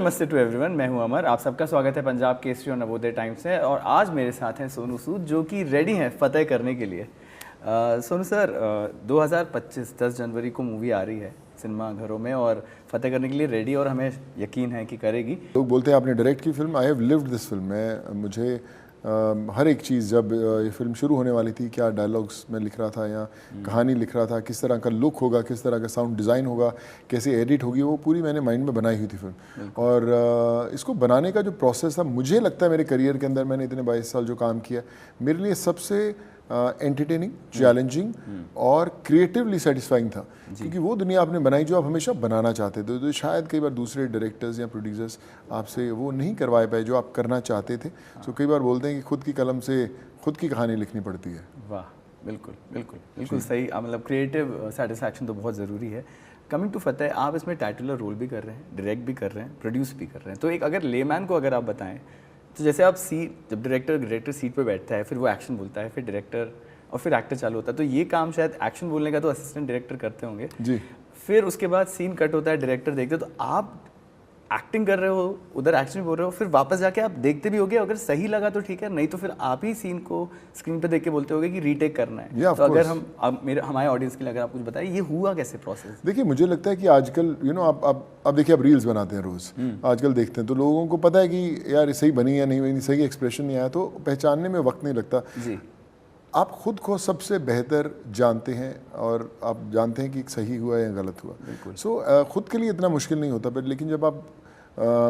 नमस्ते to everyone, मैं हूं अमर। आप सबका स्वागत है पंजाब केसरी और नवोदय टाइम्स से। और आज मेरे साथ हैं सोनू सूद, जो कि रेडी हैं फतेह करने के लिए। सोनू सर, 2025 10 जनवरी को मूवी आ रही है सिनेमा घरों में और फतेह करने के लिए रेडी, और हमें यकीन है कि करेगी। लोग बोलते हैं आपने डायरेक्ट की film, I have lived this film. मुझे हर एक चीज़, जब ये फिल्म शुरू होने वाली थी, क्या डायलॉग्स में लिख रहा था या कहानी लिख रहा था, किस तरह का लुक होगा, किस तरह का साउंड डिज़ाइन होगा, कैसे एडिट होगी, वो पूरी मैंने माइंड में बनाई हुई थी फिल्म। और इसको बनाने का जो प्रोसेस था, मुझे लगता है मेरे करियर के अंदर मैंने इतने 22 साल जो काम किया, मेरे लिए सबसे एंटरटेनिंग, चैलेंजिंग और क्रिएटिवली सेटिस्फाइंग था, क्योंकि वो दुनिया आपने बनाई जो आप हमेशा बनाना चाहते थे। तो शायद कई बार दूसरे डायरेक्टर्स या प्रोड्यूसर्स आपसे वो नहीं करवाए पाए जो आप करना चाहते थे। तो कई बार बोलते हैं कि खुद की कलम से खुद की कहानी लिखनी पड़ती है। वाह, बिल्कुल बिल्कुल बिल्कुल सही। मतलब क्रिएटिव सेटिस्फैक्शन तो बहुत ज़रूरी है। कमिंग टू फतेह, आप इसमें टाइटुलर रोल भी कर रहे हैं, डायरेक्ट भी कर रहे हैं, प्रोड्यूस भी कर रहे हैं। तो एक अगर लेमैन को अगर आप बताएं, तो जैसे आप जब डायरेक्टर सीट पे बैठता है, फिर वो एक्शन बोलता है, फिर डायरेक्टर और फिर एक्टर चालू होता है। तो ये काम शायद एक्शन बोलने का तो असिस्टेंट डायरेक्टर करते होंगे जी। फिर उसके बाद सीन कट होता है, डायरेक्टर देखते, तो आप एक्टिंग कर रहे हो, उधर एक्शन बोल रहे हो, फिर वापस जाके आप देखते भी होगे। अगर सही लगा तो ठीक है, नहीं तो फिर आप ही सीन को स्क्रीन पे देख के बोलते होगे कि रीटेक करना है। तो अगर हमारे ऑडियंस के लिए अगर आप कुछ बताइए, ये हुआ कैसे प्रोसेस? देखिए, मुझे लगता है कि आजकल आप देखिए, आप रील्स बनाते हैं रोज़, आजकल देखते हैं, तो लोगों को पता है कि यार सही बनी या नहीं बनी, सही एक्सप्रेशन नहीं आया, तो पहचानने में वक्त नहीं लगता जी। आप खुद को सबसे बेहतर जानते हैं और आप जानते हैं कि सही हुआ या गलत हुआ। सो खुद के लिए इतना मुश्किल नहीं होता। पर लेकिन जब आप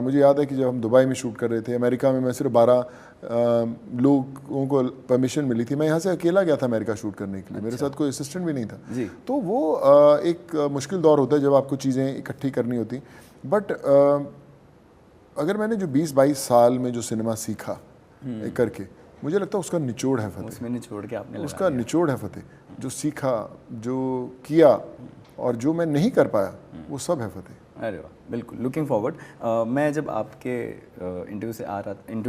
मुझे याद है कि जब हम दुबई में शूट कर रहे थे, अमेरिका में मैं सिर्फ 12 लोगों को परमिशन मिली थी। मैं यहाँ से अकेला गया था अमेरिका शूट करने के लिए। मेरे साथ कोई असिस्टेंट भी नहीं था जी। तो वो एक मुश्किल दौर होता है जब आपको चीज़ें इकट्ठी करनी होती। बट अगर मैंने जो 20-22 साल में जो सिनेमा सीखा करके, मुझे लगता है उसका निचोड़ है फतेह। उसमें निचोड़ के आपने उसका निचोड़ है फतेह। जो सीखा, जो किया और जो मैं नहीं कर पाया, वो सब है फतेह। अरे वाह, बिल्कुल। Looking forward. मैं जब आपके इंटरव्यू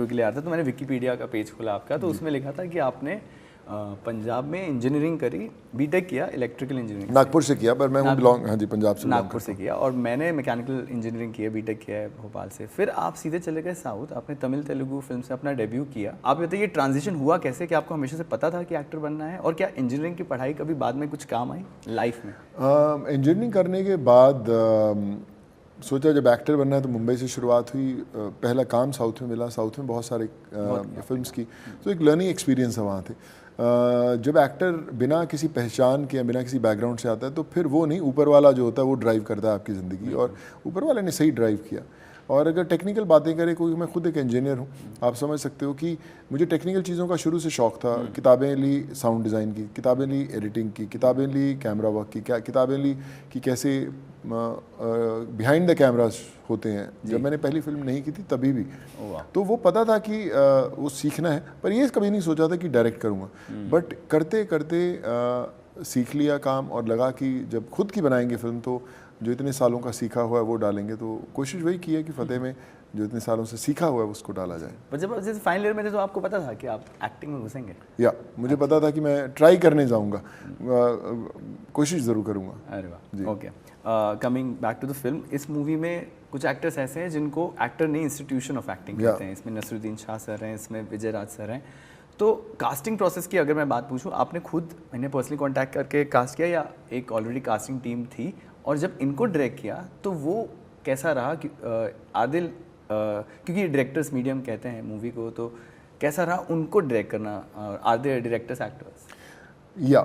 के लिए आ रहा था, तो मैंने विकीपीडिया का पेज खोला आपका, तो उसमें लिखा था कि आपने पंजाब में इंजीनियरिंग करी, बीटेक किया इलेक्ट्रिकल इंजीनियरिंग नागपुर से किया, पर मैं हूँ हाँ जी, पंजाब से, नागपुर से किया। और मैंने मैकेनिकल इंजीनियरिंग किया, बीटेक किया है भोपाल से। फिर आप सीधे चले गए साउथ, आपने तमिल तेलुगु फिल्म से अपना डेब्यू किया। आप बताइए, ये ट्रांजिशन हुआ कैसे? कि आपको हमेशा से पता था कि एक्टर बनना है? और क्या इंजीनियरिंग की पढ़ाई कभी बाद में कुछ काम आई लाइफ में? इंजीनियरिंग करने के बाद सोचा जब एक्टर बनना है तो मुंबई से शुरुआत हुई। पहला काम साउथ में मिला, साउथ में बहुत सारे फिल्म्स की, तो एक लर्निंग एक्सपीरियंस है वहाँ थे। जब एक्टर बिना किसी पहचान के, बिना किसी बैकग्राउंड से आता है, तो फिर वो नहीं, ऊपर वाला जो होता है वो ड्राइव करता है आपकी ज़िंदगी, और ऊपर वाले ने सही ड्राइव किया। और अगर टेक्निकल बातें करें, क्योंकि मैं खुद एक इंजीनियर हूँ, आप समझ सकते हो कि मुझे टेक्निकल चीज़ों का शुरू से शौक़ था। किताबें ली साउंड डिज़ाइन की, किताबें ली एडिटिंग की, किताबें ली कैमरा वर्क की, किताबें ली कि कैसे बिहाइंड द कैमरास होते हैं। जब मैंने पहली फिल्म नहीं की थी तभी भी, तो वो पता था कि वो सीखना है, पर ये कभी नहीं सोचा था कि डायरेक्ट करूँगा। बट करते करते सीख लिया काम, और लगा कि जब खुद की बनाएंगे फिल्म तो जो इतने सालों का सीखा हुआ है वो डालेंगे। तो कोशिश वही की है कि फतेह में जो इतने सालों से सीखा हुआ है उसको डाला जाए। पर जब जैसे फाइनल ईयर में थे, तो आपको पता था कि आप एक्टिंग में घुसेंगे? या मुझे पता था कि मैं ट्राई करने जाऊंगा, कोशिश ज़रूर करूंगा। अरे वाह, okay. Coming back to the film, इस मूवी में कुछ एक्टर्स ऐसे हैं जिनको एक्टर नहीं, इंस्टीट्यूशन ऑफ एक्टिंग कहते हैं। इसमें नसरुद्दीन शाह सर हैं, इसमें विजय राज सर हैं। तो कास्टिंग प्रोसेस की अगर मैं बात पूछूं, आपने खुद मैंने पर्सनली कांटेक्ट करके कास्ट किया, या एक ऑलरेडी कास्टिंग टीम थी? और जब इनको डायरेक्ट किया तो वो कैसा रहा? कि आदिल, क्योंकि डायरेक्टर्स मीडियम कहते हैं मूवी को, तो कैसा रहा उनको डायरेक्ट करना? Are they directors actors? या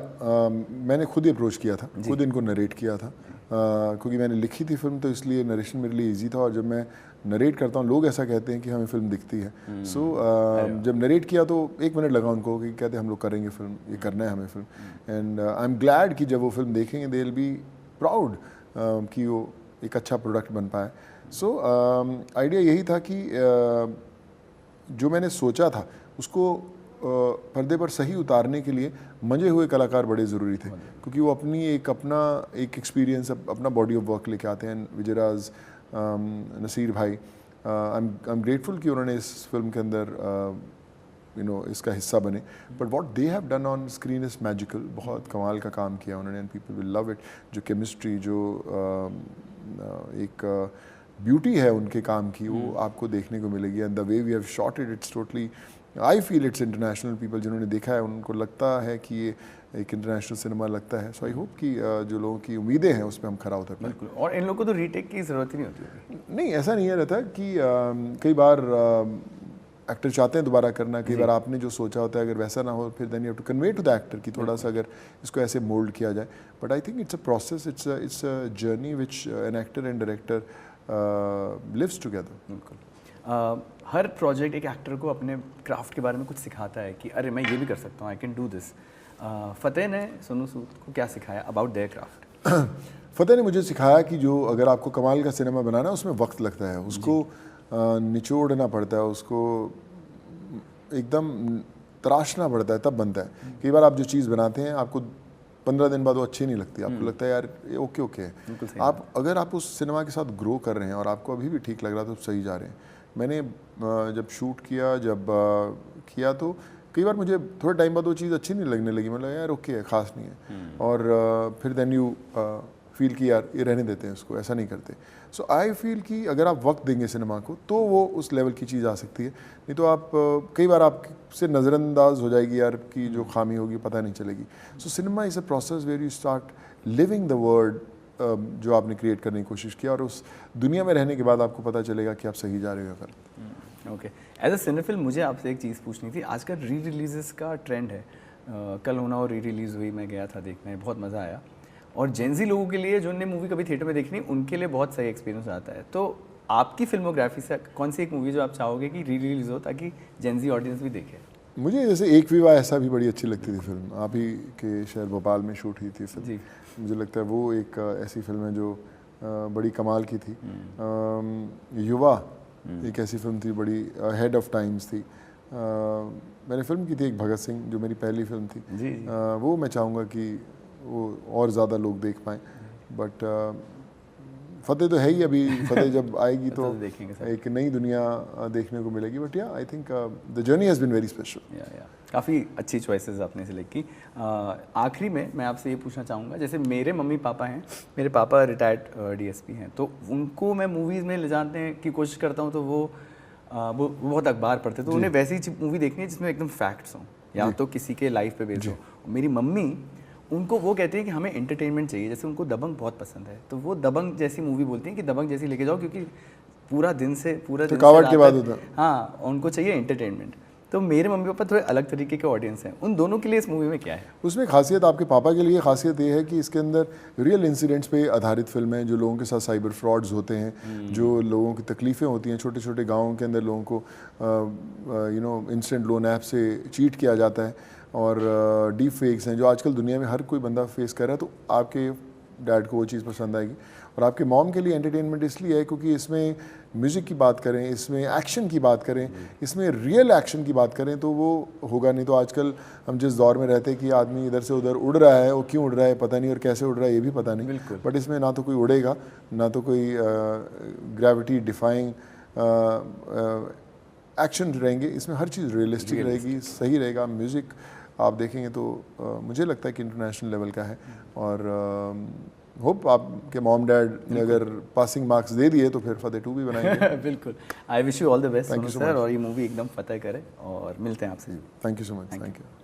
मैंने खुद ही अप्रोच किया था, खुद इनको नरेट किया था, क्योंकि मैंने लिखी थी फिल्म, तो इसलिए नरेशन मेरे लिए ईजी था। और जब मैं नरेट करता हूँ, लोग ऐसा कहते हैं कि हमें फिल्म दिखती है। सो जब नरेट किया तो 1 मिनट लगा उनको, कि कहते हम लोग करेंगे फिल्म, ये करना है हमें film. And I am glad कि जब वो फिल्म देखेंगे, दे विल बी प्राउड कि वो एक अच्छा प्रोडक्ट बन पाए। सो आइडिया यही था कि जो मैंने सोचा था उसको पर्दे पर सही उतारने के लिए मंजे हुए कलाकार बड़े ज़रूरी थे, क्योंकि वो अपना एक एक्सपीरियंस, अपना बॉडी ऑफ वर्क लेके आते हैं। विजयराज, नसीर भाई, आई एम ग्रेटफुल कि उन्होंने इस फिल्म के अंदर इसका हिस्सा बने। But what they have done on screen is magical. बहुत कमाल का काम किया उन्होंने, and people will love it. जो केमिस्ट्री, जो एक ब्यूटी है उनके काम की वो आपको देखने को मिलेगी। And the way we have shot it, it's totally, I feel it's international. People जिन्होंने देखा है उनको लगता है कि ये एक इंटरनेशनल सिनेमा लगता है। सो आई होप कि जो लोगों की उम्मीदें हैं उस पर हम खरा उतर पाएं। बिल्कुल, और इन लोगों को तो रीटेक की ज़रूरत ही नहीं होती। नहीं, ऐसा नहीं है रहता कि कई बार एक्टर चाहते हैं दोबारा करना, कई बार आपने जो सोचा होता है अगर वैसा ना हो फिर then you have to convey to the actor कि थोड़ा सा अगर इसको ऐसे मोल्ड किया जाए। But I think it's a process, it's a journey which an actor and director lives together. बिल्कुल, हर प्रोजेक्ट एक एक्टर को अपने क्राफ्ट के बारे में कुछ सिखाता है कि अरे मैं ये भी कर सकता हूँ, आई कैन डू दिस। फतेह ने सोनू सूद को क्या सिखाया अबाउट देयर क्राफ्ट? फतेह ने मुझे सिखाया कि जो अगर आपको कमाल का सिनेमा बनाना है उसमें वक्त लगता है, उसको निचोड़ना पड़ता है, उसको एकदम तराशना पड़ता है तब बनता है। कई बार आप जो चीज़ बनाते हैं आपको 15 दिन बाद वो अच्छी नहीं लगती, आपको लगता है यार ये ओके ओके है। आप अगर आप उस सिनेमा के साथ ग्रो कर रहे हैं और आपको अभी भी ठीक लग रहा है तो सही जा रहे हैं। मैंने जब शूट किया, जब किया तो कई बार मुझे थोड़े टाइम बाद वो चीज़ अच्छी नहीं लगने लगी, मतलब यार ओके है, ख़ास नहीं है। और फिर देन यू फील कि यार ये रहने देते हैं उसको, ऐसा नहीं करते। सो आई फील कि अगर आप वक्त देंगे सिनेमा को तो वो उस लेवल की चीज़ आ सकती है, नहीं तो आप कई बार आपसे नज़रअंदाज हो जाएगी यार की जो खामी होगी पता नहीं चलेगी। So cinema is a process where you start living the world जो आपने क्रिएट करने की कोशिश किया, और उस दुनिया में रहने के बाद आपको पता चलेगा कि आप सही जा रहे हो या गलत। ओके, एज अ सिनेफिल मुझे आपसे एक चीज़ पूछनी थी। आजकल री रिलीजेस का ट्रेंड है। कल होना और री रिलीज़ हुई, मैं गया था देखने, बहुत मज़ा आया। और जेनजी लोगों के लिए जो ने मूवी कभी थिएटर में देखनी, उनके लिए बहुत सही एक्सपीरियंस आता है। तो आपकी फिल्मोग्राफी से कौन सी एक मूवी जो आप चाहोगे कि री रिलीज़ हो ताकि जेनजी ऑडियंस भी देखे? मुझे जैसे एक विवाह ऐसा भी बड़ी अच्छी लगती थी फिल्म, आप ही के शहर भोपाल में शूट हुई थी फिल्म जी। मुझे लगता है वो एक ऐसी फिल्म है जो बड़ी कमाल की थी। युवा एक ऐसी फिल्म थी बड़ी हेड ऑफ टाइम्स थी। मैंने फिल्म की थी एक भगत सिंह, जो मेरी पहली फिल्म थी जी। वो मैं चाहूँगा कि वो और ज़्यादा लोग देख पाएँ। बट फतेह तो है ही, अभी फतेह जब आएगी तो एक नई दुनिया देखने को मिलेगी। But yeah I think the journey has been very special. या काफ़ी अच्छी चॉइसेस आपने सिलेक्ट की। आखिरी में मैं आपसे ये पूछना चाहूँगा, जैसे मेरे मम्मी पापा हैं, मेरे पापा रिटायर्ड डीएसपी हैं, तो उनको मैं मूवीज़ में ले जाने की कोशिश करता हूँ तो वो बहुत अखबार पढ़ते, तो उन्हें वैसी मूवी देखनी है जिसमें एकदम फैक्ट्स हों या तो किसी के लाइफ पे बेस्ड हो। मेरी मम्मी, उनको वो कहते हैं कि हमें एंटरटेनमेंट चाहिए। जैसे उनको दबंग बहुत पसंद है, तो वो दबंग जैसी मूवी बोलती हैं कि दबंग जैसी लेके जाओ, क्योंकि पूरा दिन से थकावट के बाद होता है। हाँ, उनको चाहिए एंटरटेनमेंट। तो मेरे मम्मी पापा थोड़े अलग तरीके के ऑडियंस हैं, उन दोनों के लिए इस मूवी में क्या है? उसमें खासियत, आपके पापा के लिए खासियत ये है कि इसके अंदर रियल इंसिडेंट्स पे आधारित फिल्म है, जो लोगों के साथ साइबर फ्रॉड्स होते हैं, जो लोगों की तकलीफ़ें होती हैं, छोटे छोटे गाँवों के अंदर लोगों को इंस्टेंट लोन ऐप से चीट किया जाता है, और डीप फेक्स हैं जो आजकल दुनिया में हर कोई बंदा फेस कर रहा है। तो आपके डैड को वो चीज़ पसंद आएगी। और आपके मॉम के लिए एंटरटेनमेंट इसलिए है क्योंकि इसमें म्यूज़िक की बात करें, इसमें एक्शन की बात करें, इसमें रियल एक्शन की बात करें तो वो होगा नहीं। तो आजकल हम जिस दौर में रहते हैं कि आदमी इधर से उधर उड़ रहा है, वो क्यों उड़ रहा है पता नहीं और कैसे उड़ रहा है ये भी पता नहीं। बट इसमें ना तो कोई उड़ेगा, ना तो कोई ग्रेविटी डिफाइंग एक्शन रहेंगे। इसमें हर चीज़ रियलिस्टिक रहेगी, सही रहेगा। म्यूज़िक आप देखेंगे तो मुझे लगता है कि इंटरनेशनल लेवल का है। और होप आपके मॉम डैड ने अगर पासिंग मार्क्स दे दिए तो फिर फतेह 2 भी बनाएंगे। बिल्कुल। I wish you all the best Thank you so sir, much. और ये मूवी एकदम फतेह करे, और मिलते हैं आपसे। Thank you so much. Thank you.